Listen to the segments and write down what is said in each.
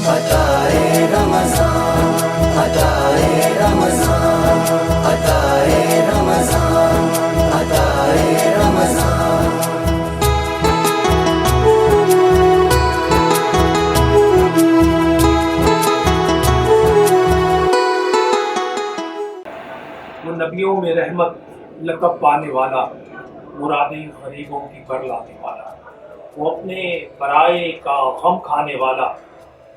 عطائے رمضان، عطائے رمضان، عطائے رمضان، عطائے رمضان۔ وہ نبیوں میں رحمت لقب پانے والا، مرادیں غریبوں کی برلانے والا، وہ اپنے برائے کا غم کھانے والا،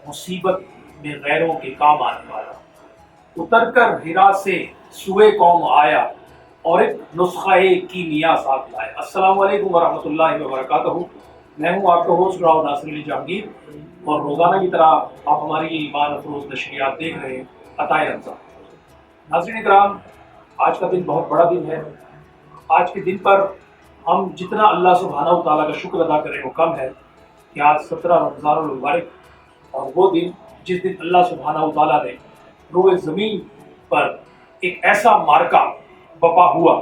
مصیبت میں غیروں کے کام آنے والا، اتر کر ہرا سے سوئے قوم آیا اور ایک نسخہ کیمیا ساتھ لایا۔ السلام علیکم ورحمۃ اللہ وبرکاتہ۔ میں ہوں آپ کا ہوسٹ راؤ ناصر علی جہانگیر، اور روزانہ کی طرح آپ ہماری یہ ایمان افروز نشریات دیکھ رہے ہیں عطائے رمضان۔ ناظرین کرام، آج کا دن بہت بڑا دن ہے۔ آج کے دن پر ہم جتنا اللہ سبحانہ و تعالیٰ کا شکر ادا کریں وہ کم ہے کہ آج 17 رمضان المبارک، اور وہ دن جس دن اللہ سبحانہ و تعالیٰ نے روئے زمین پر ایک ایسا مارکہ بپا ہوا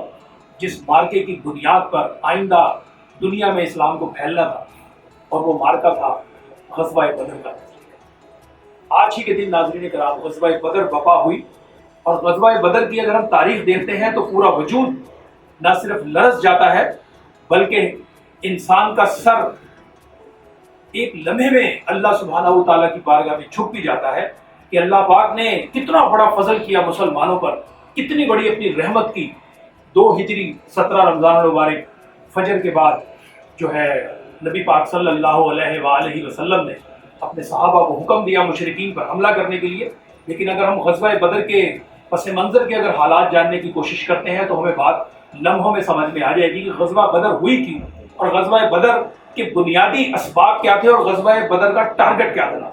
جس مارکے کی بنیاد پر آئندہ دنیا میں اسلام کو پھیلنا تھا، اور وہ مارکہ تھا غزوہ بدر کا۔ آج ہی کے دن ناظرین کرام غزوہ بدر بپا ہوئی، اور غزوہ بدر کی اگر ہم تاریخ دیکھتے ہیں تو پورا وجود نہ صرف لرز جاتا ہے بلکہ انسان کا سر ایک لمحے میں اللہ سبحانہ و تعالیٰ کی بارگاہ میں جھک بھی جاتا ہے کہ اللہ پاک نے کتنا بڑا فضل کیا مسلمانوں پر، کتنی بڑی اپنی رحمت کی۔ 2 ہجری 17 رمضان المبارک فجر کے بعد جو ہے نبی پاک صلی اللہ علیہ وآلہ وسلم نے اپنے صحابہ کو حکم دیا مشرکین پر حملہ کرنے کے لیے۔ لیکن اگر ہم غزوہ بدر کے پس منظر کے اگر حالات جاننے کی کوشش کرتے ہیں تو ہمیں بات لمحوں میں سمجھ میں آ جائے گی کہ غزوہ بدر ہوئی کیوں، اور غزوہ بدر کے بنیادی اسباب کیا تھے، اور غزوہ بدر کا ٹارگٹ کیا تھا۔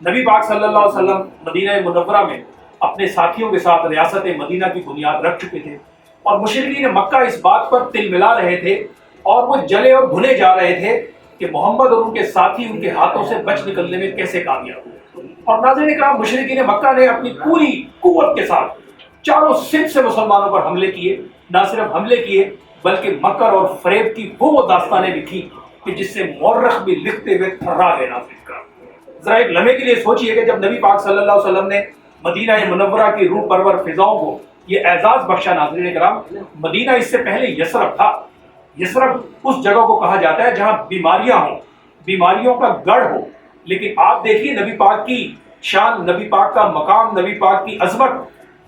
نبی پاک صلی اللہ علیہ وسلم مدینہ منورہ میں اپنے ساتھیوں کے ساتھ ریاست مدینہ کی بنیاد رکھ چکے تھے، اور مشرکین مکہ اس بات پر تل ملا رہے تھے اور وہ جلے اور بھنے جا رہے تھے کہ محمد اور ان کے ساتھی ان کے ہاتھوں سے بچ نکلنے میں کیسے کامیاب ہوئے۔ اور ناظرین کرام، مشرکین مکہ نے اپنی پوری قوت کے ساتھ چاروں سمت سے مسلمانوں پر حملے کیے۔ نہ صرف حملے کیے بلکہ مکر اور فریب کی وہ داستانیں بھی تھیں کہ جس سے مورخ بھی لکھتے ہوئے تھرا گئے۔ ناظرین کرام، ذرا ایک لمحے کے لیے سوچئے کہ جب نبی پاک صلی اللہ علیہ وسلم نے مدینہ منورہ کی روح پرور فضاؤں کو یہ اعزاز بخشا، ناظرین کرام، مدینہ اس سے پہلے یثرب تھا۔ یثرب اس جگہ کو کہا جاتا ہے جہاں بیماریاں ہوں، بیماریوں کا گڑھ ہو۔ لیکن آپ دیکھیے نبی پاک کی شان، نبی پاک کا مقام، نبی پاک کی عظمت،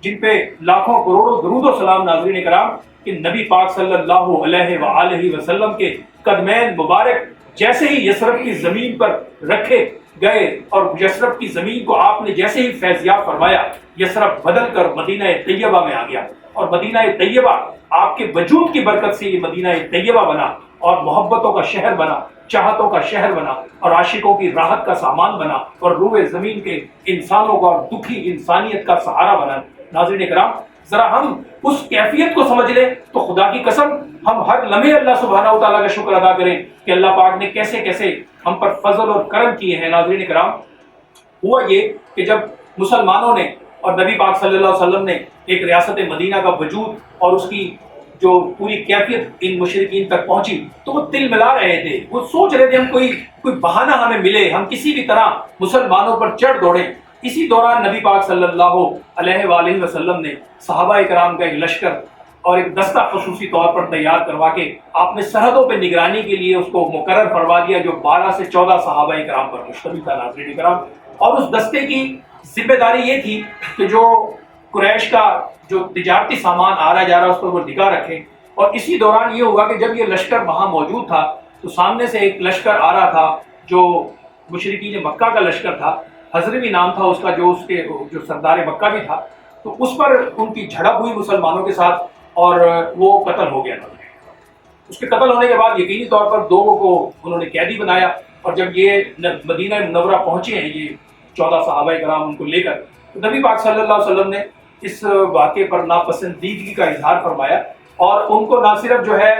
جن پہ لاکھوں کروڑوں درود و سلام ناظرین کرام، کہ نبی پاک صلی اللہ علیہ وآلہ وسلم کے قدمین مبارک جیسے ہی یثرب کی زمین پر رکھے گئے، اور یثرب کی زمین کو آپ نے جیسے ہی فیضیاب فرمایا، یثرب بدل کر مدینہ طیبہ میں آ گیا، اور مدینہ طیبہ آپ کے وجود کی برکت سے یہ مدینہ طیبہ بنا، اور محبتوں کا شہر بنا، چاہتوں کا شہر بنا، اور عاشقوں کی راحت کا سامان بنا، اور روئے زمین کے انسانوں کا اور دکھی انسانیت کا سہارا بنا۔ ناظرین کرام، ذرا ہم اس کیفیت کو سمجھ لیں تو خدا کی قسم ہم ہر لمحے اللہ سبحانہ و تعالیٰ کا شکر ادا کریں کہ اللہ پاک نے کیسے کیسے ہم پر فضل اور کرم کیے ہیں۔ ناظرین کرام، ہوا یہ کہ جب مسلمانوں نے اور نبی پاک صلی اللہ علیہ وسلم نے ایک ریاست مدینہ کا وجود اور اس کی جو پوری کیفیت ان مشرکین تک پہنچی تو وہ تل ملا رہے تھے، وہ سوچ رہے تھے ہم کوئی بہانہ ہمیں ملے، ہم کسی بھی طرح مسلمانوں پر چڑھ دوڑیں۔ اسی دوران نبی پاک صلی اللہ علیہ وآلہ وسلم نے صحابہ کرام کا ایک لشکر اور ایک دستہ خصوصی طور پر تیار کروا کے آپ نے سرحدوں پہ نگرانی کے لیے اس کو مقرر فرما دیا، جو 12 سے 14 صحابہ کرام پر مشتمل تھا۔ ناظرین کرام، اور اس دستے کی ذمہ داری یہ تھی کہ جو قریش کا جو تجارتی سامان آ رہا جا رہا اس پر وہ نگاہ رکھیں۔ اور اسی دوران یہ ہوا کہ جب یہ لشکر وہاں موجود تھا تو سامنے سے ایک لشکر آ رہا تھا جو مشرکین مکہ کا لشکر تھا، حضرمی نام تھا اس کا، جو اس کے جو سردار مکہ بھی تھا، تو اس پر ان کی جھڑپ ہوئی مسلمانوں کے ساتھ اور وہ قتل ہو گیا تھا۔ اس کے قتل ہونے کے بعد یقینی طور پر 2 کو انہوں نے قیدی بنایا، اور جب یہ مدینہ منورہ پہنچے ہیں یہ 14 صحابہ کرام ان کو لے کر، تو نبی پاک صلی اللہ علیہ وسلم نے اس واقعے پر ناپسندیدگی کا اظہار فرمایا، اور ان کو نہ صرف جو ہے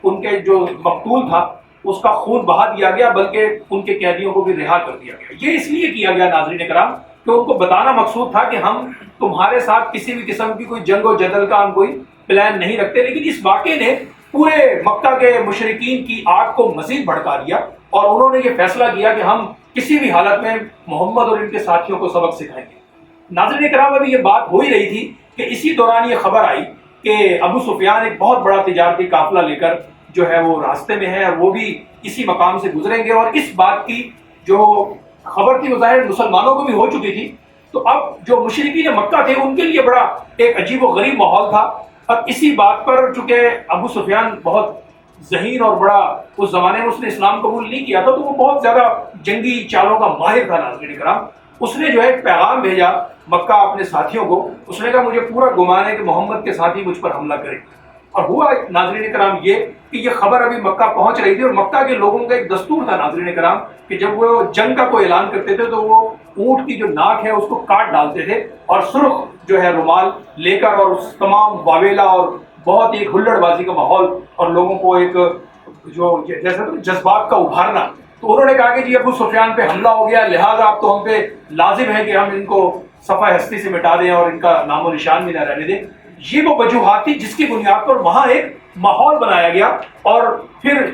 ان کے جو مقتول تھا اس کا خون بہا دیا گیا بلکہ ان کے قیدیوں کو بھی رہا کر دیا گیا۔ یہ اس لیے کیا گیا ناظرین کرام کہ ان کو بتانا مقصود تھا کہ ہم تمہارے ساتھ کسی بھی قسم کی کوئی جنگ و جدل کا ہم کوئی پلان نہیں رکھتے۔ لیکن اس واقعے نے پورے مکہ کے مشرکین کی آگ کو مزید بھڑکا دیا، اور انہوں نے یہ فیصلہ کیا کہ ہم کسی بھی حالت میں محمد اور ان کے ساتھیوں کو سبق سکھائیں گے۔ ناظرین کرام، ابھی یہ بات ہو ہی رہی تھی کہ اسی دوران یہ خبر آئی کہ ابو سفیان ایک بہت بڑا تجارتی قافلہ لے کر جو ہے وہ راستے میں ہے، اور وہ بھی اسی مقام سے گزریں گے، اور اس بات کی جو خبر تھی وہ ظاہر مسلمانوں کو بھی ہو چکی تھی۔ تو اب جو مشرکین مکہ تھے ان کے لیے بڑا ایک عجیب و غریب ماحول تھا۔ اب اسی بات پر چونکہ ابو سفیان بہت ذہین اور بڑا اس زمانے میں اس نے اسلام قبول نہیں کیا تھا، تو وہ بہت زیادہ جنگی چالوں کا ماہر تھا ناظرین کرام۔ اس نے جو ہے ایک پیغام بھیجا مکہ اپنے ساتھیوں کو، اس نے کہا مجھے پورا گمان ہے کہ محمد کے ساتھی مجھ پر حملہ کریں۔ اور ہوا ناظرین کرام یہ کہ یہ خبر ابھی مکہ پہنچ رہی تھی، اور مکہ کے لوگوں کا ایک دستور تھا ناظرین کرام کہ جب وہ جنگ کا کوئی اعلان کرتے تھے تو وہ اونٹ کی جو ناک ہے اس کو کاٹ ڈالتے تھے، اور سرخ جو ہے رومال لے کر، اور اس تمام واویلا اور بہت ایک ہلڑ بازی کا ماحول، اور لوگوں کو ایک جو جیسے جذبات کا ابھارنا۔ تو انہوں نے کہا کہ جی ابو سفیان پہ حملہ ہو گیا، لہٰذا اب تو ہم پہ لازم ہے کہ ہم ان کو صفحہ ہستی سے مٹا دیں اور ان کا نام و نشان بھی نہ رہنے دیں۔ یہ وہ وجوہات تھی جس کی بنیاد پر وہاں ایک ماحول بنایا گیا، اور پھر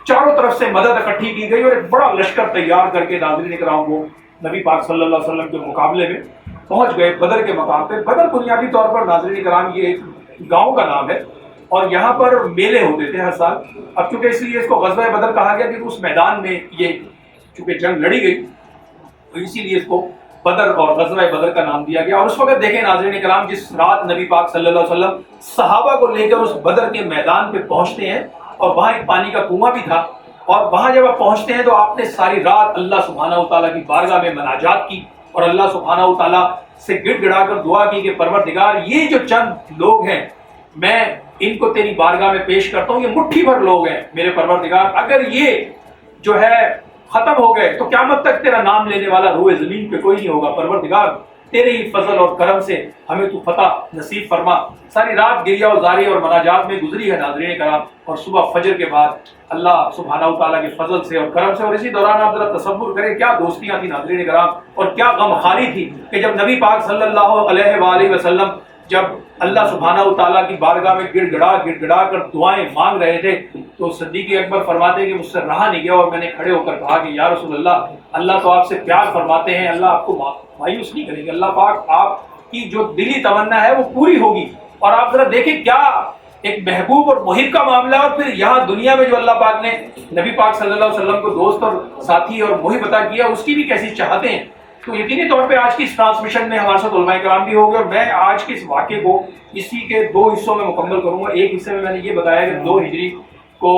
چاروں طرف سے مدد اکٹھی کی گئی، اور ایک بڑا لشکر تیار کر کے ناظرین کرام وہ نبی پاک صلی اللہ علیہ وسلم کے مقابلے میں پہنچ گئے بدر کے مقام پہ۔ بدر بنیادی طور پر ناظرین کرام یہ ایک گاؤں کا نام ہے، اور یہاں پر میلے ہوتے تھے ہر سال۔ اب چونکہ اس لیے اس کو غزوہ بدر کہا گیا کہ اس میدان میں یہ چونکہ جنگ لڑی گئی، تو اسی لیے اس کو بدر اور غزوہ بدر کا نام دیا گیا۔ اور اس وقت دیکھیں ناظرین کرام، جس رات نبی پاک صلی اللہ علیہ وسلم صحابہ کو لے کر اس بدر کے میدان پہ پہنچتے ہیں، اور وہاں ایک پانی کا کنواں بھی تھا، اور وہاں جب آپ پہنچتے ہیں تو آپ نے ساری رات اللہ سبحانہ و تعالیٰ کی بارگاہ میں مناجات کی، اور اللہ سبحانہ و تعالیٰ سے گڑ گڑا کر دعا کی کہ پروردگار یہ جو چند لوگ ہیں میں ان کو تیری بارگاہ میں پیش کرتا ہوں، یہ مٹھی بھر لوگ ہیں میرے پروردگار، اگر یہ جو ہے ختم ہو گئے تو قیامت تک تیرا نام لینے والا روئے زمین پہ کوئی نہیں ہوگا، پروردگار تیرے ہی فضل اور کرم سے ہمیں تو فتح نصیب فرما۔ ساری رات گریہ و زاری اور مناجات میں گزری ہے ناظرین کرام، اور صبح فجر کے بعد اللہ سبحانہ و تعالیٰ کے فضل سے اور کرم سے، اور اسی دوران آپ ذرا تصور کریں کیا دوستیاں تھیں ناظرین کرام، اور کیا غمخواری تھی کہ جب نبی پاک صلی اللہ علیہ وآلہ وسلم جب اللہ سبحانہ و تعالیٰ کی بارگاہ میں گڑ گڑا کر دعائیں مانگ رہے تھے، تو صدیق اکبر فرماتے ہیں کہ مجھ سے رہا نہیں گیا، اور میں نے کھڑے ہو کر کہا کہ یا رسول اللہ، اللہ تو آپ سے پیار فرماتے ہیں، اللہ آپ کو مایوس نہیں کریں گے، اللہ پاک آپ کی جو دلی تمنا ہے وہ پوری ہوگی۔ اور آپ ذرا دیکھیں کیا ایک محبوب اور محب کا معاملہ، اور پھر یہاں دنیا میں جو اللہ پاک نے نبی پاک صلی اللہ علیہ وسلم کو دوست اور ساتھی اور محب عطا کیا، اس کی بھی کیسی چاہتے ہیں۔ تو یقینی طور پہ آج کی اس ٹرانسمیشن میں ہمارے ساتھ علماء کرام بھی ہوگے، اور میں آج کے اس واقعے کو اسی کے 2 حصوں میں مکمل کروں گا۔ ایک حصے میں نے یہ بتایا کہ 2 ہجری کو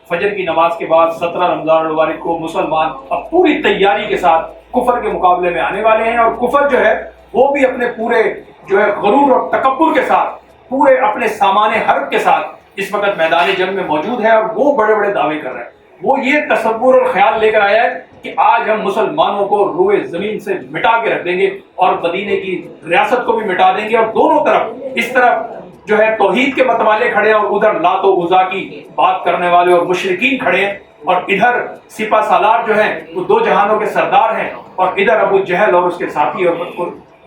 فجر کی نماز کے بعد 17 رمضان المبارک کو مسلمان اب پوری تیاری کے ساتھ کفر کے مقابلے میں آنے والے ہیں، اور کفر جو ہے وہ بھی اپنے پورے جو ہے غرور اور تکبر کے ساتھ، پورے اپنے سامان حرب کے ساتھ اس وقت میدان جنگ میں موجود ہے، اور وہ بڑے بڑے دعوے کر رہے ہیں۔ وہ یہ تصور اور خیال لے کر آیا ہے کہ آج ہم مسلمانوں کو روئے زمین سے مٹا کے رکھ دیں گے، اور مدینے کی ریاست کو بھی مٹا دیں گے، اور دونوں طرف اس طرف جو ہے توحید کے متوالے کھڑے ہیں، اور ادھر لات و عزا کی بات کرنے والے اور مشرکین کھڑے ہیں، اور ادھر سپہ سالار جو ہیں وہ 2 جہانوں کے سردار ہیں، اور ادھر ابو جہل اور اس کے ساتھی اور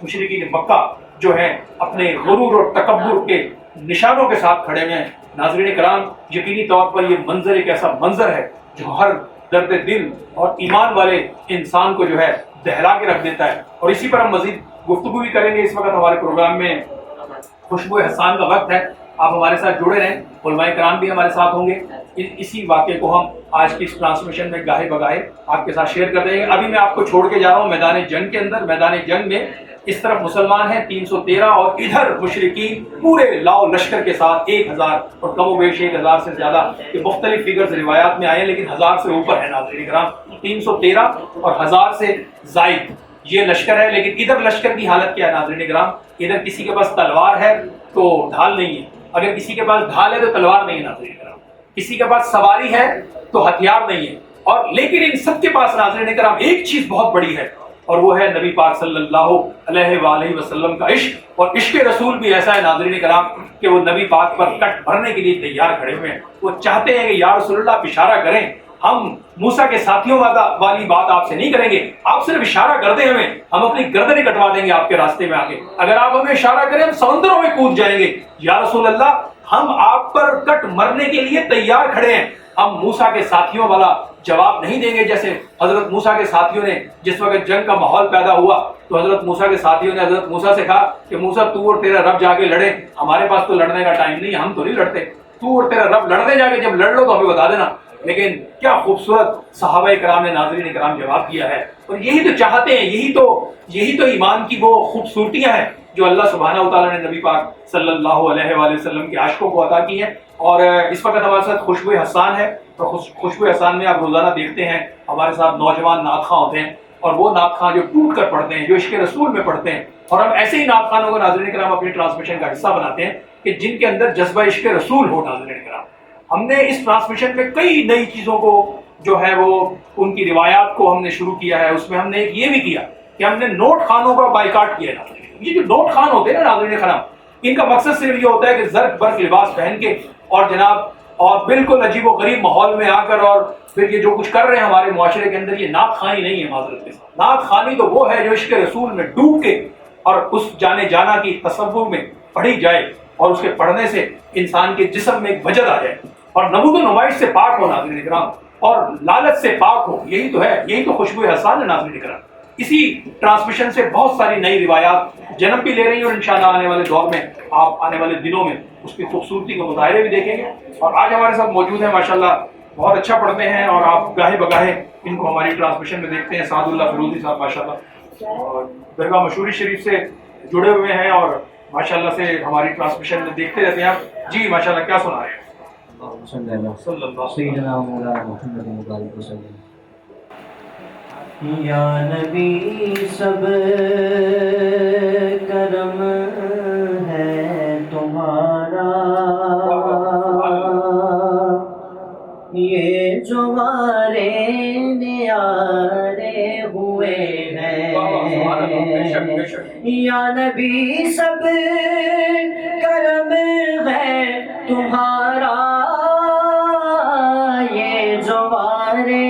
مشرکین مکہ جو ہیں اپنے غرور اور تکبر کے نشانوں کے ساتھ کھڑے ہوئے ہیں۔ ناظرین کرام، یقینی طور پر یہ منظر ایک ایسا منظر ہے جو ہر درد دل اور ایمان والے انسان کو جو ہے دہلا کے رکھ دیتا ہے، اور اسی پر ہم مزید گفتگو بھی کریں گے۔ اس وقت ہمارے پروگرام میں خوشبو احسان کا وقت ہے، آپ ہمارے ساتھ جڑے رہیں، علماء کرام بھی ہمارے ساتھ ہوں گے۔ اسی واقعے کو ہم آج کی اس ٹرانسمیشن میں گاہے بگاہے آپ کے ساتھ شیئر کر دیں گے۔ ابھی میں آپ کو چھوڑ کے جا رہا ہوں میدان جنگ کے اندر۔ میدان جنگ میں اس طرف مسلمان ہیں 313، اور ادھر مشرکین پورے لاؤ لشکر کے ساتھ 1000 اور کم و بیش 1000 سے زیادہ، یہ مختلف فگرز روایات میں آئے ہیں لیکن 1000 سے اوپر ہے ناظرین کرام۔ 313 اور 1000 سے زائد یہ لشکر ہے، لیکن ادھر لشکر کی حالت کیا ہے ناظرین کرام؟ ادھر کسی کے پاس تلوار ہے تو ڈھال نہیں ہے، اگر کسی کے پاس ڈھال ہے تو تلوار نہیں ہے ناظرین کرام، کسی کے پاس سواری ہے تو ہتھیار نہیں ہے، اور لیکن ان سب کے پاس ناظرین کرام ایک چیز بہت بڑی ہے، اور وہ ہے نبی پاک صلی اللہ علیہ وآلہ وسلم کا عشق۔ اور عشق رسول بھی ایسا ہے ناظرین کرام کہ وہ نبی پاک پر کٹ بھرنے کے لیے تیار کھڑے ہوئے ہیں۔ وہ چاہتے ہیں کہ یا رسول اللہ آپ اشارہ کریں، ہم موسیٰ کے ساتھیوں والی بات آپ سے نہیں کریں گے، آپ صرف اشارہ کر دیں ہمیں، ہم اپنی گردنیں کٹوا دیں گے آپ کے راستے میں آگے، اگر آپ ہمیں اشارہ کریں ہم سمندروں میں کود جائیں گے۔ یا رسول اللہ ہم آپ پر کٹ مرنے کے لیے تیار کھڑے ہیں، ہم موسیٰ کے ساتھیوں والا جواب نہیں دیں گے جیسے حضرت موسیٰ کے ساتھیوں نے. جس وقت جنگ کا ماحول پیدا ہوا تو حضرت موسیٰ کے ساتھیوں نے حضرت موسیٰ سے کہا کہ موسیٰ تو اور تیرا رب جا کے لڑے, ہمارے پاس تو لڑنے کا ٹائم نہیں, ہم تو نہیں لڑتے, تو اور تیرا رب لڑنے جا کے جب لڑ لو تو ہمیں بتا دینا. لیکن کیا خوبصورت صحابہ کرام نے, ناظرین کرام, جواب دیا ہے. اور یہی تو چاہتے ہیں, یہی تو ایمان کی وہ خوبصورتیاں ہیں جو اللہ سبحانہ و تعالیٰ نے نبی پاک صلی اللہ علیہ وآلہ وسلم کے عاشقوں کو عطا کی ہیں. اور اس وقت ہمارے ساتھ خوشبو حسان ہے, اور خوشبو حسان میں آپ روزانہ دیکھتے ہیں ہمارے ساتھ نوجوان نعت خواں ہوتے ہیں, اور وہ نعت خواں جو ٹوٹ کر پڑھتے ہیں, جو عشق رسول میں پڑھتے ہیں. اور ہم ایسے ہی نعت خانوں کو ناظرین کرام اپنی ٹرانسمیشن کا حصہ بناتے ہیں کہ جن کے اندر جذبہ عشق رسول ہو. ناظرین کرام, ہم نے اس ٹرانسمیشن میں کئی نئی چیزوں کو جو ہے وہ ان کی روایات کو ہم نے شروع کیا ہے. اس میں ہم نے ایک یہ بھی کیا کہ ہم نے نوٹ خانوں کا بائیکاٹ کیا ہے. یہ جو نوٹ خان ہوتے ہیں نا ناظرین کرام, ان کا مقصد صرف یہ ہوتا ہے کہ زرق برق لباس پہن کے اور جناب اور بالکل عجیب و غریب ماحول میں آ کر اور پھر یہ جو کچھ کر رہے ہیں ہمارے معاشرے کے اندر, یہ نعت خوانی نہیں ہے. معذرت کے ساتھ نعت خوانی تو وہ ہے جو عشق رسول میں ڈوب کے اور اس جانے جانا کی تصور میں پڑھی جائے, اور اس کے پڑھنے سے انسان کے جسم میں ایک وجد آ جائے اور نمود و نمائش سے پاک ہو ناظرین کرام, اور لالچ سے پاک ہو. یہی تو ہے, یہی تو خوشبو حسان ہے ناظرین کرام. اسی ٹرانسمیشن سے بہت ساری نئی روایات جنم بھی لے رہی ہیں, اور انشاءاللہ آنے والے دور میں, آپ آنے والے دنوں میں اس کی خوبصورتی کے مظاہرے بھی دیکھیں گے. اور آج ہمارے ساتھ موجود ہیں ماشاءاللہ, بہت اچھا پڑھتے ہیں, اور آپ گاہے بگاہے ان کو ہماری ٹرانسمیشن میں دیکھتے ہیں. سعد اللہ فیروزی صاحب ماشاءاللہ اور درگاہ مشہوری شریف سے جڑے ہوئے ہیں, اور ماشاءاللہ سے ہماری ٹرانسمیشن میں دیکھتے رہتے ہیں. آپ جی ماشاءاللہ کیا سنا رہے ہیں؟ صلی اللہ یا نبی سب کرم ہے تمہارا, یہ جو ہمارے نیارے ہوئے ہیں. یا نبی سب کرم ہے تمہارا, یہ جو ہمارے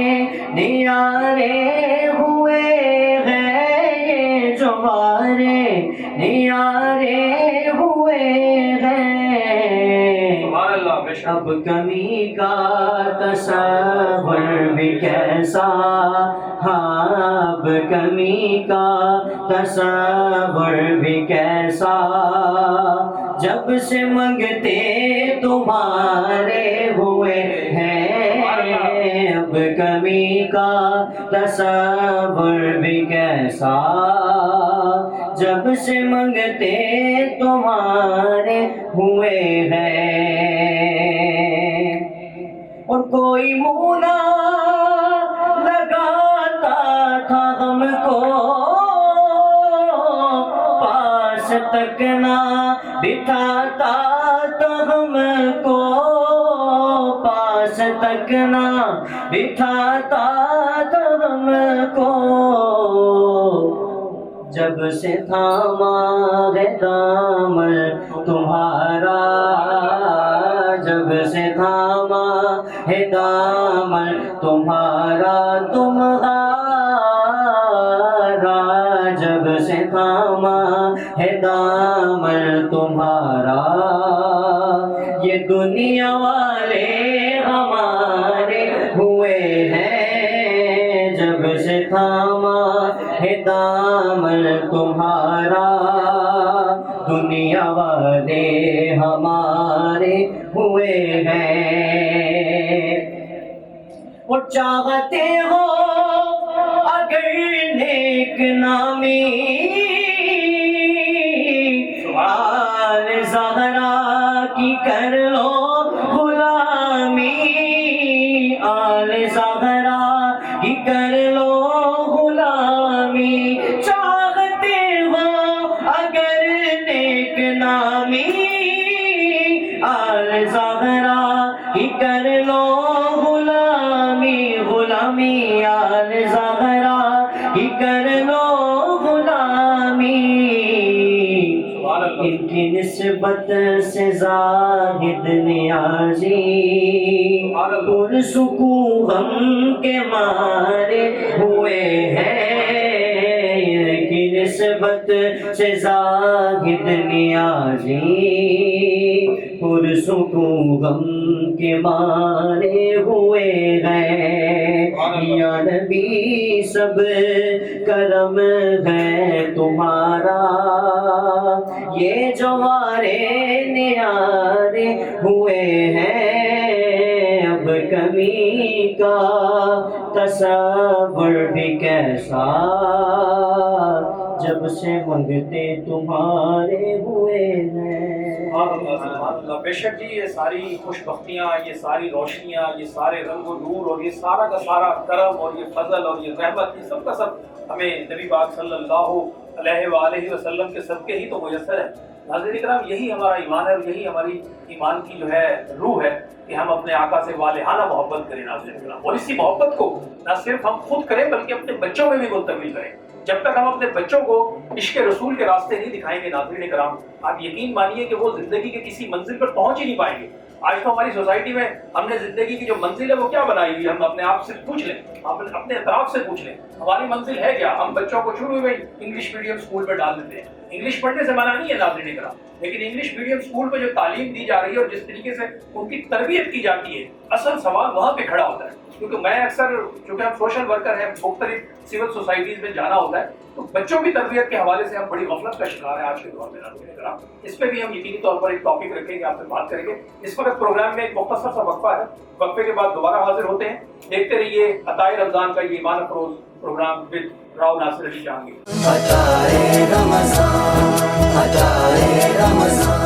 نیارے نیارے ہوئے ہیں. اب کمی کا تصور بھی کیسا, ہاں اب کمی کا تصور بھی کیسا, جب سے منگتے تمہارے ہوئے ہیں. اب کمی کا تصور بھی کیسا, جب سے منگتے تمہارے ہوئے ہیں. اور کوئی منہ نہ لگاتا تھا ہم کو, پاس تک نہ بٹھاتا تھا ہم کو, پاس تک نہ بٹھاتا تھا ہم کو. جب سے تھاما ہے دامن تمہارا, جب سے تھاما ہے دامن تمہارا, جب سے تھاما ہے دامن تمہارا, یہ دنیا والے ہمارے ہوئے ہیں. جب سے تھاما ہے دامن تمہارا, دنیا والے ہمارے ہوئے ہیں. اور چاہتے ہو اگر نیک نامی, آل زہرا کی کر لو غلامی, آل زہرا کی کر لو غلامی. چاہتے ہو اگر نیک نامی, آل زہرا کی کر لو غلامی, غلامی آل زہرا کی کر لو غلامی. ان کی نسبت سے زاہد نیازی پرسکون غم کے مارے ہوئے ہیں. ان کی نسبت سے زاہد نیازی پرسکون غم کے مارے ہوئے ہیں یا نبی سب کرم ہے تمہارا یہ جوارے نیارے ہوئے ہیں اب کمی کا تصور بھی کیسا جب سے منگتے تمہارے ہوئے ہیں۔ سبحان اللہ، بے شک جی یہ ساری خوش بختیاں، یہ ساری روشنیاں، یہ سارے رنگ و نور اور یہ سارا کا سارا کرم اور یہ فضل اور یہ رحمت، یہ سب کا سب ہمیں نبی پاک صلی اللہ علیہ وآلہ وسلم کے صدقے ہی تو میسر ہے۔ ناظرین کرام، یہی ہمارا ایمان ہے اور یہی ہماری ایمان کی جو ہے روح ہے کہ ہم اپنے آقا سے والہانہ محبت کریں ناظرین کرام، اور اسی محبت کو نہ صرف ہم خود کریں بلکہ اپنے بچوں میں بھی منتقل کریں۔ جب تک ہم اپنے بچوں کو عشق رسول کے راستے نہیں دکھائیں گے ناظرین کرام، آپ یقین مانیے کہ وہ زندگی کے کسی منزل پر پہنچ ہی نہیں پائیں گے۔ آج تو ہماری سوسائٹی میں ہم نے زندگی کی جو منزل ہے وہ کیا بنائی ہوئی ہے، ہم اپنے آپ سے پوچھ لیں، اپنے اطراف سے پوچھ لیں ہماری منزل ہے کیا۔ ہم بچوں کو شروع میں انگلش میڈیم اسکول میں ڈال دیتے ہیں۔ انگلش پڑھنے سے منع نہیں ہے ناظرین کرام، لیکن انگلش میڈیم اسکول میں جو تعلیم دی جا رہی ہے اور جس طریقے سے ان کی تربیت کی جاتی ہے، اصل سوال وہاں پہ کھڑا ہوتا ہے۔ کیونکہ میں اکثر، چونکہ ہم سوشل ورکر ہیں، مختلف سول سوسائٹیز میں جانا ہوتا ہے، تو بچوں کی تربیت کے حوالے سے ہم بڑی غفلت کا شکار ہیں آج کے دور میں ناظرین کرام۔ اس پہ بھی ہم یقینی طور پر ایک ٹاپک رکھیں گے، آپ سے بات کریں گے۔ اس وقت پروگرام میں ایک مختصر سا وقفہ ہے، وقفے کے بعد دوبارہ حاضر ہوتے ہیں۔ دیکھتے رہیے عطائے رمضان کا یہ ایمان افروز پروگرام ود راؤ ناصر علی جہانگیر۔ عطائے رمضان، عطائے رمضان۔